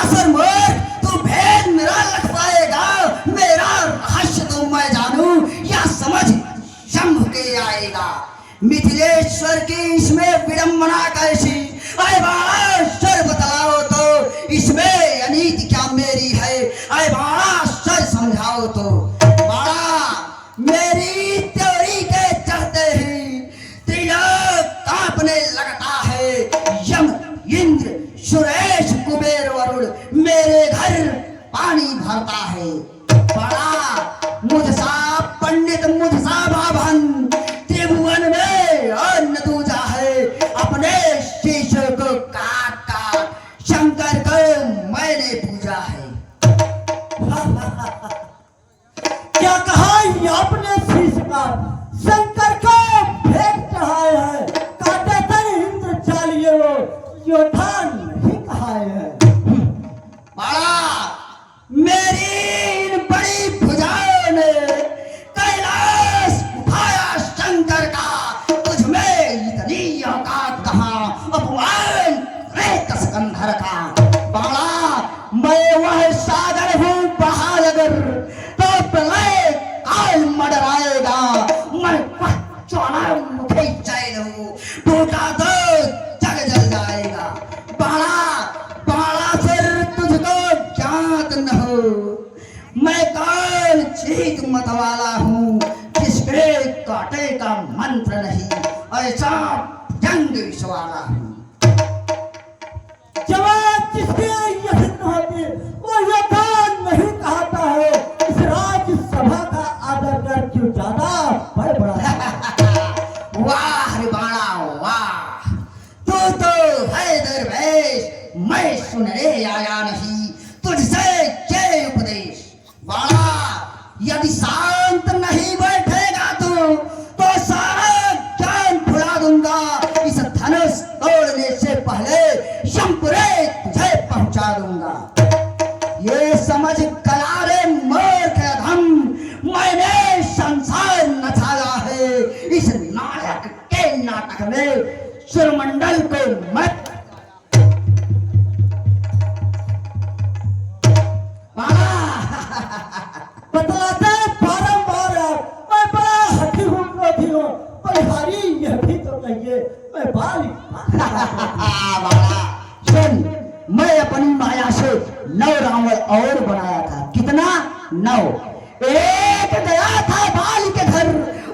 असर मोर तू भेद मेरा लख पाएगा, मेरा रहस्य तो मैं जानू या समझ शंभ के आएगा। मिथिलेश्वर की इसमें विडंबना कैसी, अरे बाड़ा सर बतलाओ तो इसमें अनीति क्या मेरी है, अरे बाड़ा सर समझाओ तो। बाड़ा मेरी त्योरी के चढ़ते ही त्रिलोक कांपने लगता है, यम इंद्र सुरेश कुबेर वरुण मेरे घर पानी भरता है। बड़ा मुझसा पंडित मुझसा भावन त्रिभुवन में अन्न दूजा है, अपने शिष्य को काट काट शंकर को मैंने पूजा है। क्या कहा ये आपने शीश का, शंकर को भेंट चढ़ाया है, काटे तर इंद्र चालिए वो योद्धा नहीं कहाए है। बड़ा मेरी इन बड़ी भुजाओं ने कैलाश उठाया शंकर का, तुझमें इतनी औकात कहाँ, अपमान रे कसकंधर का। बड़ा मैं वह सागर हूँ बहाल अगर तो प्रलय काल मडराएगा, मैं वह ज्वालामुखी चैल हूँ टूटा तो जग जल जाएगा। बड़ा बड़ा फिर तुझको ज्ञात न हो, मैं काल चीत मत वाला हूँ, जिसके काटे का मंत्र नहीं, ऐसा जंग विश्वाला हूँ। जवान जिसके यही होती वो योद्धा नहीं कहता है, इस राज्यसभा का आदर कर क्यों ज्यादा बढ़ बड़ा है। वाह रे बाणा वाह, तू तो है दरवेश, मैं सुनने आया नहीं तुझसे ये उपदेश। बाणा यदि शांत नहीं बैठेगा तो सारा ज्ञान फुला दूंगा, इस धनुष तोड़ने से पहले शंपुरे तुझे पहुंचा दूंगा। ये समझ कला रे मूर्ख अधम, मैंने संसार नचाया है, इस नाटक के नाटक में सुरमंडल को मत। बतलाते बारंबार मैं बड़ा हठी हूँ क्रोधी हूँ, बलिहारी यह भी तो कहिए मैं बाली। बाला सुन, मैं अपनी माया से 9 रावण और बनाया था। कितना? 9। एक गया था बाल के घर,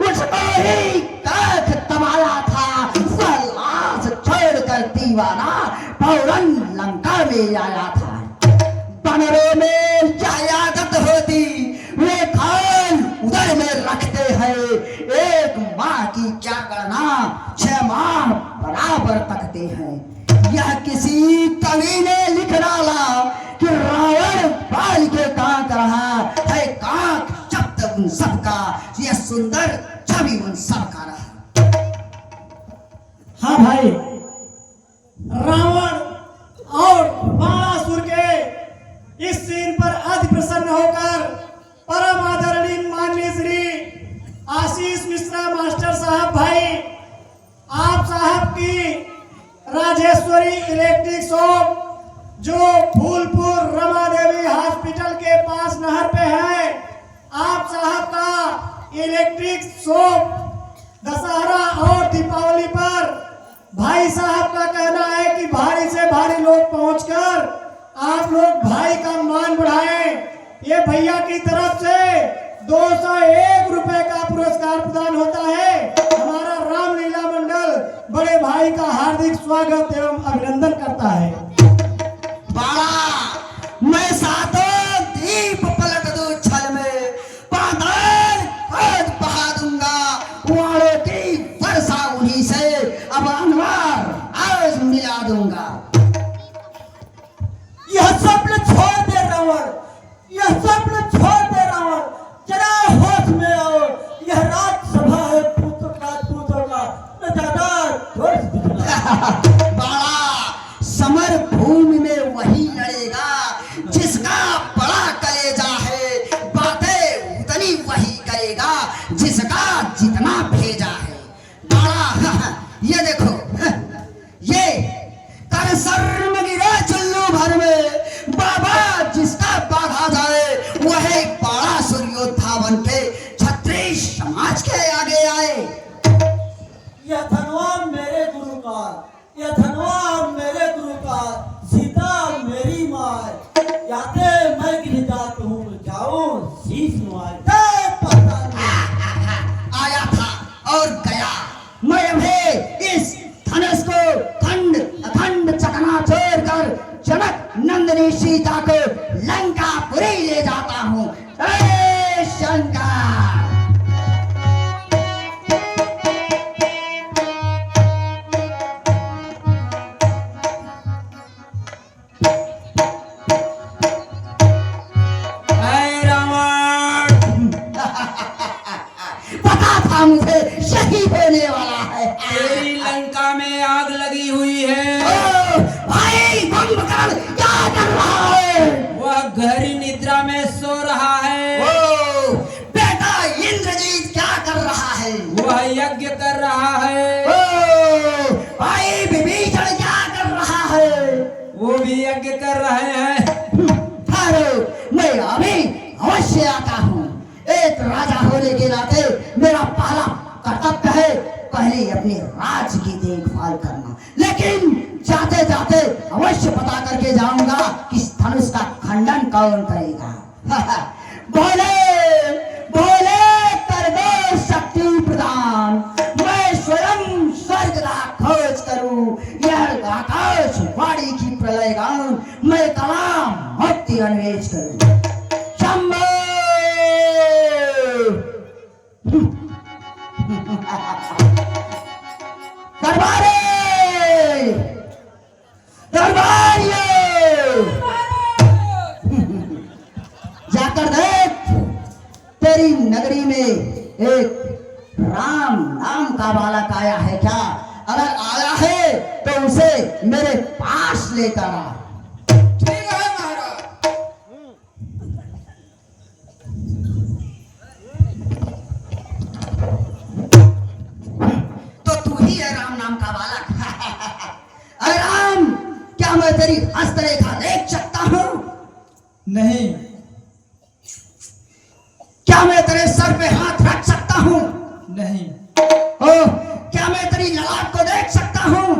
उसको ही काख तमाया था, वह लाश छोड़कर दीवाना फौरन लंका में आया था। बनरों में यह आदत होती, वे खान उधर में रखते हैं, एक माँ की क्या करना 6 माह बराबर तकते हैं। यह किसी कवि ने लिख डाला कि रावण बाल के कांक रहा है, कांक शब्द उन सबका, यह सुंदर छवि उन सबका रहा। हाँ भाई, रावण और बाणासुर के इस सीन पर अति प्रसन्न होकर परम आदरणीय माननीय श्री आशीष मिश्रा मास्टर साहब भाई, आप साहब की राजेश्वरी इलेक्ट्रिक शॉप जो फूलपुर रमा देवी हॉस्पिटल के पास नहर पे है, आप साहब का इलेक्ट्रिक शॉप दशहरा और दीपावली पर भाई साहब का कहना है कि भारी से भारी लोग पहुंचकर आप लोग भाई का मान बढ़ाएं। ये भैया की तरफ से 201 रुपए का पुरस्कार प्रदान होता है। हमारा रामलीला मंडल बड़े भाई का हार्दिक स्वागत एवं अभिनंदन करता है। बाला मैं सातों दीप पलट दूं छल में, पाताल खोद बहा दूंगा, वाणों की वर्षा उन्हीं से अब अनवार आज मिला दूंगा। यह स्वप्न छोड़ दे रावण, यह स्वप्न छोड़ दे रावण, जरा होश में आओ। यह राज्यसभा है पूतों का न ज्यादा जोर से दिखला। बाला समर भूमि में वही लड़ेगा जिसका बड़ा कलेजा है, बातें उतनी वही करेगा जिसका जितना भेजा है। बाला ये देखो, ये कर शर्म गिरे चुल्लू भर में, रानी सीता को लंकापुरी ले जाता हूँ। जय शंकर। पता था मुझे यही होने वाला है। तेरी लंका में आग लगी हुई है। ओ, भाई कुंभकर्ण क्या कर रहा है? वह गहरी निद्रा में सो रहा है। ओ, बेटा इंद्रजीत क्या कर रहा है? वह यज्ञ कर रहा है। ओ, भाई विभीषण क्या कर रहा है? वो भी यज्ञ कर रहे हैं। मैं अभी अवश्य आता हूँ। एक राजा होने के नाते मेरा पहला कर्तव्य है पहले अपने राज की देखभाल करना। लेकिन जाते जाते अवश्य पता करके जाऊंगा कि इस धनुष का खंडन कौन करेगा। बोले बोले कर दो शक्ति प्रदान, मैं स्वयं स्वर्ग का खोज करूं। यह आकाश वाणी की प्रलय गाऊं, मैं कला मुक्ति अन्वेष करूं। शंभो दरबारे दरबारियों, जाकर देख तेरी नगरी में एक राम नाम का बालक आया है क्या? अगर आया है तो उसे मेरे पास लेकर आ। ठीक है महाराज। तो तू ही है राम नाम का बालक। अरे राम, क्या मैं तेरी हस्तरेखा देख सकता हूँ? नहीं। क्या मैं तेरे सर पे हाथ रख सकता हूँ? नहीं। ओ, क्या मैं तेरी ललाट को देख सकता हूँ?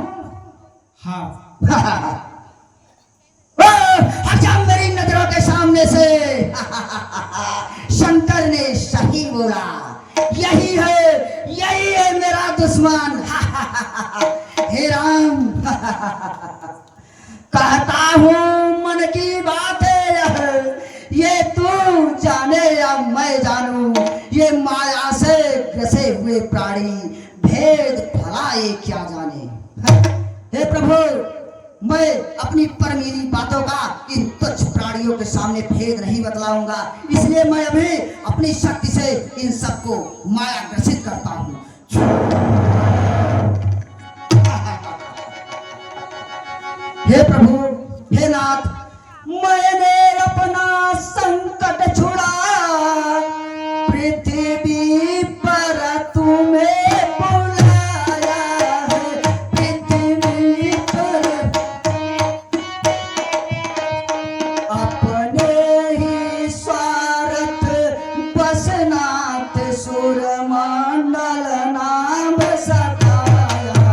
हाँ। ओ, हट जा मेरी नजरों के सामने से। शंकर ने सही बोला, यही है मेरा दुश्मन। हे राम, कहता हूँ मन की बात है, ये तू जाने या मैं जानूं, ये माया से ग्रसे हुए प्राणी भेद भला ये क्या जाने। हे प्रभु, मैं अपनी परमीरी बातों का इन तुच्छ प्राणियों के सामने भेद नहीं बतलाऊंगा, इसलिए मैं अभी अपनी शक्ति से इन सबको माया ग्रसित करता हूँ। हे प्रभु, हे नाथ, मैंने अपना संकट छुड़ाया, पृथ्वी पर तुम्हें बुलाया है, पृथ्वी पर अपने ही स्वार्थ बस नाथ सुर मंडल नाम सताया।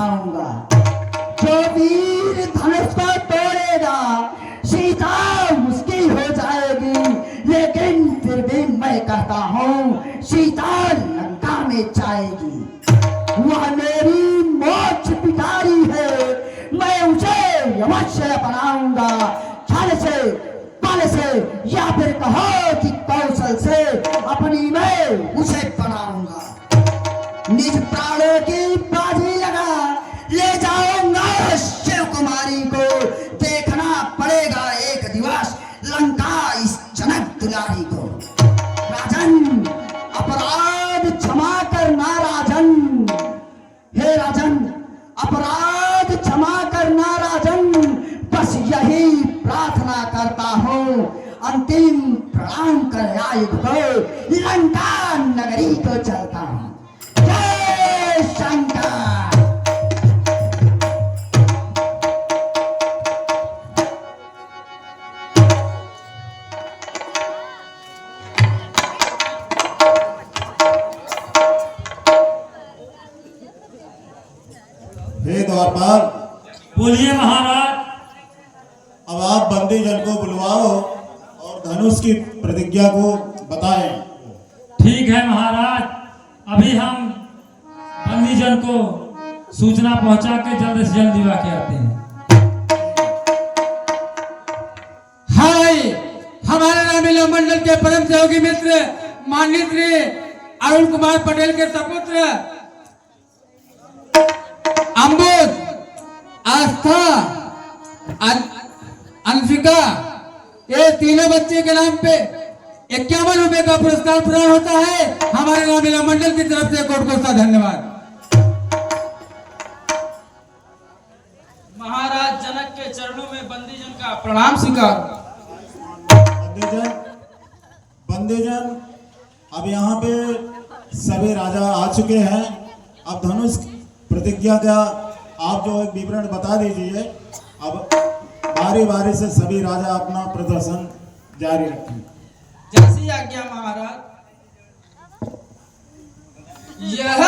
दिखाऊंगा। जो वीर धनुष को तोड़ेगा सीता उसकी हो जाएगी, लेकिन फिर भी मैं कहता हूँ सीता लंका में जाएगी। वह मेरी मोक्ष पिटारी है, मैं उसे अवश्य बनाऊंगा, छल से बल से या फिर कहो कि कौशल से अपनी मैं उसे बनाऊंगा। निज प्राणों की बाजी लगा ले जाऊंगा शिव कुमारी को, देखना पड़ेगा एक दिवस लंका इस जनक दुलारी को। राजन अपराध क्षमा करना राजन, हे राजन अपराध क्षमा करना राजन, बस यही प्रार्थना करता हूँ अंतिम प्रणाम कर आयु को लंका नगरी को चलता हूँ। जय शंकर। हे द्वारपाल, बोलिए महाराज। अब आप बंदी जन को बुलवाओ और धनुष की प्रतिज्ञा को बताएं। ठीक है महाराज, अभी हम बंदीजन को सूचना पहुंचा के जल्द से जल्द दिवा के आते हैं। हाय, हमारे रामलीला मंडल के परम सहयोगी मित्र माननीय श्री अरुण कुमार पटेल के सपुत्र अम्बुज, आस्था, अनफिका, ये तीनों बच्चे के नाम पे 51 रुपए का पुरस्कार प्रदान होता है। हमारे रामलीला मंडल की तरफ से कोट कोट सा धन्यवाद। महाराज जनक के चरणों में बंदीजन का प्रणाम स्वीकार। बंदीजन, अब यहाँ पे सभी राजा आ चुके हैं। अब धनुष प्रतिज्ञा का आप जो एक विवरण बता दीजिए। अब बारी बारी से सभी राजा अपना प्रदर्शन जारी रखें। जैसी आज्ञा महाराज। यह